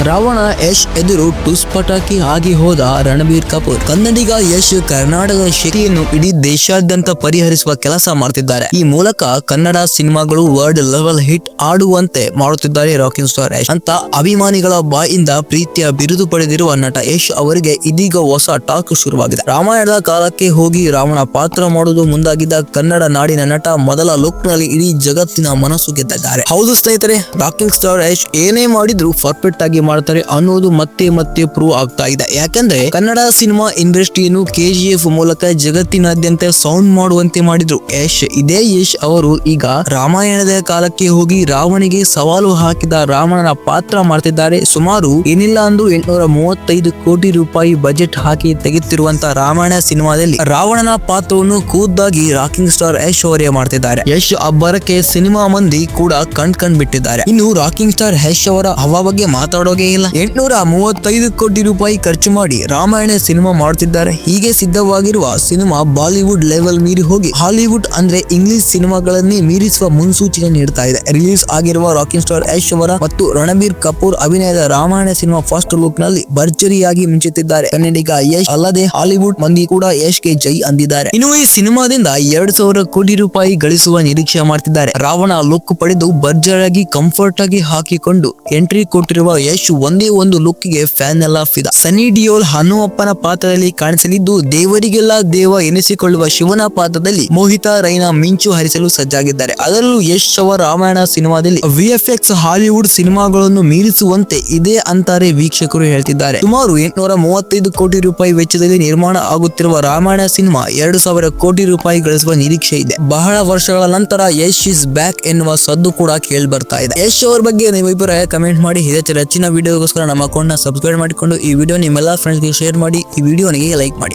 ರಾವಣ ಯಶ್ ಎದುರು ಟುಸ್ ಪಟಾಕಿ ಆಗಿ ಹೋದ ರಣಬೀರ್ ಕಪೂರ್. ಕನ್ನಡಿಗ ಯಶ್ ಕರ್ನಾಟಕದ ಶಕ್ತಿಯನ್ನು ಇಡೀ ದೇಶಾದ್ಯಂತ ಪರಿಹರಿಸುವ ಕೆಲಸ ಮಾಡ್ತಿದ್ದಾರೆ. ಈ ಮೂಲಕ ಕನ್ನಡ ಸಿನಿಮಾಗಳು ವರ್ಲ್ಡ್ ಲೆವೆಲ್ ಹಿಟ್ ಆಡುವಂತೆ ಮಾಡುತ್ತಿದ್ದಾರೆ ರಾಕಿಂಗ್ ಸ್ಟಾರ್ ಯಶ್ ಅಂತ ಅಭಿಮಾನಿಗಳ ಬಾಯಿಂದ ಪ್ರೀತಿಯ ಬಿರುದು ಪಡೆದಿರುವ ನಟ ಯಶ್ ಅವರಿಗೆ ಇದೀಗ ಹೊಸ ಟಾಕ್ ಶುರುವಾಗಿದೆ. ರಾಮಾಯಣದ ಕಾಲಕ್ಕೆ ಹೋಗಿ ರಾವಣ ಪಾತ್ರ ಮಾಡುವುದು ಮುಂದಾಗಿದ್ದ ಕನ್ನಡ ನಾಡಿನ ನಟ ಮೊದಲ ಲುಕ್ ನಲ್ಲಿ ಇಡೀ ಜಗತ್ತಿನ ಮನಸ್ಸು ಗೆದ್ದಿದ್ದಾರೆ. ಹೌದು ಸ್ನೇಹಿತರೆ, ರಾಕಿಂಗ್ ಸ್ಟಾರ್ ಯಶ್ ಏನೇ ಮಾಡಿದ್ರು ಪರ್ಫೆಕ್ಟ್ ಆಗಿ ಮಾಡ್ತಾರೆ ಅನ್ನೋದು ಮತ್ತೆ ಮತ್ತೆ ಪ್ರೂವ್ ಆಗ್ತಾ ಇದೆ. ಯಾಕಂದ್ರೆ ಕನ್ನಡ ಸಿನಿಮಾ ಇಂಡಸ್ಟ್ರಿಯನ್ನು KGF ಮೂಲಕ ಜಗತ್ತಿನಾದ್ಯಂತ ಸೌಂಡ್ ಮಾಡುವಂತೆ ಮಾಡಿದ್ರು ಯಶ್. ಇದೇ ಯಶ್ ಅವರು ಈಗ ರಾಮಾಯಣದ ಕಾಲಕ್ಕೆ ಹೋಗಿ ರಾವಣಿಗೆ ಸವಾಲು ಹಾಕಿದ ರಾವಣನ ಪಾತ್ರ ಮಾಡ್ತಿದ್ದಾರೆ. ಸುಮಾರು ಏನಿಲ್ಲ ಅಂದ್ರೂ 835 ಕೋಟಿ ರೂಪಾಯಿ ಬಜೆಟ್ ಹಾಕಿ ತೆಗೆತಿರುವಂತ ರಾಮಾಯಣ ಸಿನಿಮಾದಲ್ಲಿ ರಾವಣನ ಪಾತ್ರವನ್ನು ಖುದ್ದಾಗಿ ರಾಕಿಂಗ್ ಸ್ಟಾರ್ ಯಶ್ ಅವರೇ ಮಾಡ್ತಿದ್ದಾರೆ. ಯಶ್ ಅಬ್ಬರಕ್ಕೆ ಸಿನಿಮಾ ಮಂದಿ ಕೂಡ ಕಣ್ ಬಿಟ್ಟಿದ್ದಾರೆ. ಇನ್ನು ರಾಕಿಂಗ್ ಸ್ಟಾರ್ ಯಶ್ ಅವರ ಹವಾ ಬಗ್ಗೆ ಮಾತಾಡೋಗೆ ಇಲ್ಲ. 835 ಕೋಟಿ ರೂಪಾಯಿ ಖರ್ಚು ಮಾಡಿ ರಾಮಾಯಣ ಸಿನಿಮಾ ಮಾಡ್ತಿದ್ದಾರೆ. ಹೀಗೆ ಸಿದ್ಧವಾಗಿರುವ ಸಿನಿಮಾ ಬಾಲಿವುಡ್ ಲೆವೆಲ್ ಮೀರಿ ಹೋಗಿ ಹಾಲಿವುಡ್ ಅಂದ್ರೆ ಇಂಗ್ಲಿಷ್ ಸಿನಿಮಾಗಳನ್ನೇ ಮೀರಿಸುವ ಮುನ್ಸೂಚನೆ ನೀಡ್ತಾ ಇದೆ. ರಿಲೀಸ್ ಆಗಿರುವ ರಾಕಿಂಗ್ ಸ್ಟಾರ್ ಯಶ್ ಅವರ ಮತ್ತು ರಣಬೀರ್ ಕಪೂರ್ ಅಭಿನಯದ ರಾಮಾಯಣ ಸಿನಿಮಾ ಫಸ್ಟ್ ಲುಕ್ ನಲ್ಲಿ ಭರ್ಜರಿಯಾಗಿ ಮಿಂಚುತ್ತಿದ್ದಾರೆ. ಕನ್ನಡಿಗ ಯಶ್ ಅಲ್ಲದೆ ಹಾಲಿವುಡ್ ಮಂದಿ ಕೂಡ ಯಶ್ಗೆ ಜೈ ಅಂದಿದ್ದಾರೆ. ಇನ್ನು ಈ ಸಿನಿಮಾದಿಂದ 2,000 ಕೋಟಿ ರೂಪಾಯಿ ಗಳಿಸುವ ನಿರೀಕ್ಷೆ ಮಾಡ್ತಿದ್ದಾರೆ. ರಾವಣ ಲುಕ್ ಪಡೆದು ಭರ್ಜರಿಯಾಗಿ ಕಂಫರ್ಟ್ ಆಗಿ ಹಾಕಿಕೊಂಡು ಎಂಟ್ರಿ ಕೊಟ್ಟಿರುವ ಯಶ್ ಒಂದೇ ಒಂದು ಲುಕ್ ಗೆ ಫ್ಯಾನ್ ಎಲ್ಲ ಫಿದಾ. ಸನ್ನಿ ಡಿಯೋಲ್ ಹನುಮಪ್ಪನ ಪಾತ್ರದಲ್ಲಿ ಕಾಣಿಸಲಿದ್ದು, ದೇವರಿಗೆಲ್ಲ ದೇವ ಎನಿಸಿಕೊಳ್ಳುವ ಶಿವನ ಪಾತ್ರದಲ್ಲಿ ಮೋಹಿತಾ ರೈನಾ ಮಿಂಚು ಹರಿಸಲು ಸಜ್ಜಾಗಿದ್ದಾರೆ. ಅದರಲ್ಲೂ ಯಶ್ ಅವರ ರಾಮಾಯಣ ಸಿನಿಮಾದಲ್ಲಿ VFX ಹಾಲಿವುಡ್ ಸಿನಿಮಾಗಳನ್ನು ಮೀರಿಸುವಂತೆ ಇದೆ ಅಂತಾರೆ ವೀಕ್ಷಕರು ಹೇಳ್ತಿದ್ದಾರೆ. ಸುಮಾರು 835 ಕೋಟಿ ರೂಪಾಯಿ ವೆಚ್ಚದಲ್ಲಿ ನಿರ್ಮಾಣ ಆಗುತ್ತಿರುವ ರಾಮಾಯಣ ಸಿನಿಮಾ 2,000 ಕೋಟಿ ರೂಪಾಯಿ ಗಳಿಸುವ ನಿರೀಕ್ಷೆ ಇದೆ. ಬಹಳ ವರ್ಷಗಳ ನಂತರ ಯಶ್ ಇಸ್ ಬ್ಯಾಕ್ ಎನ್ನುವ ಸದ್ದು ಕೂಡ ಕೇಳಿ ಬರ್ತಾ ಇದೆ. ಯಶ್ ಅವರ ಬಗ್ಗೆ ನಿಮ್ಮ ಅಭಿಪ್ರಾಯ ಕಮೆಂಟ್ ಮಾಡಿ. ಇದೇ ಹೆಚ್ಚಿನ ವಿಡಿಯೋಗೋಸ್ಕರ ನಮ್ಮ ಅಕೌಂಟ್ ನ ಸಬ್ಸ್ಕ್ರೈಬ್ ಮಾಡಿಕೊಂಡು ಈ ವಿಡಿಯೋ ನಿಮ್ಮೆಲ್ಲ ಫ್ರೆಂಡ್ಸ್ ಗೆ ಶೇರ್ ಮಾಡಿ. ಈ ವಿಡಿಯೋನಿಗೆ ಲೈಕ್ ಮಾಡಿ.